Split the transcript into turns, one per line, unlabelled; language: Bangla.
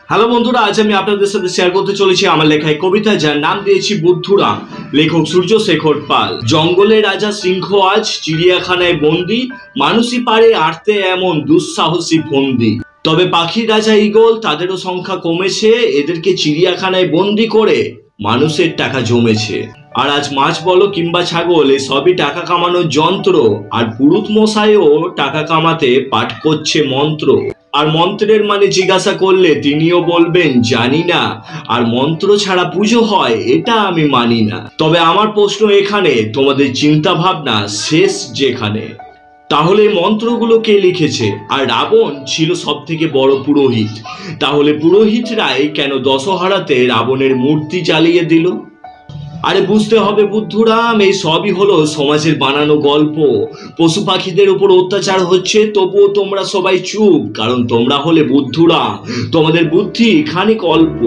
হ্যালো বন্ধুরা, আজ আমি আপনাদের সাথে শেয়ার করতে চলেছি আমার লেখা এক কবিতা, যার নাম দিয়েছি বুদ্ধুরাম। লেখক সূর্যশেখর পাল। জঙ্গলের রাজা সিংহ আজ চিড়িয়াখানায় বন্দি, মানুষই পারে আঁটতে এমন দুঃসাহসী ফন্দি। তবে পাখির রাজা ঈগল, তাদেরও সংখ্যা কমেছে, এদেরকে চিড়িয়াখানায় বন্দি করে মানুষের টাকা জমেছে। আর আজ মাছ বলো কিংবা ছাগল, এই সবই টাকা কামানোর যন্ত্র। আর পুরুত মশাইও টাকা কামাতে পাঠ করছে মন্ত্র। আর মন্ত্রের মানে জিজ্ঞাসা করলে তিনিও বলবেন জানি না। আর মন্ত্র ছাড়া পুজো হয় এটা আমি মানি না। তবে আমার প্রশ্ন এখানে, তোমাদের চিন্তা ভাবনা শেষ যেখানে। তাহলে এই মন্ত্রগুলো কে লিখেছে? আর রাবণ ছিল সব থেকে বড় পুরোহিত, তাহলে পুরোহিতরাই কেন দশহরাতে রাবণের মূর্তি জ্বালিয়ে দিল? আরে বুঝতে হবে বুদ্ধুরাম, এই সবই হলো সমাজের বানানো গল্প। পশু পাখিদের উপর অত্যাচার হচ্ছে, তবুও তোমরা সবাই চুপ, কারণ তোমরা হলে বুদ্ধুরাম। তোমাদের বুদ্ধি খানিক অল্প।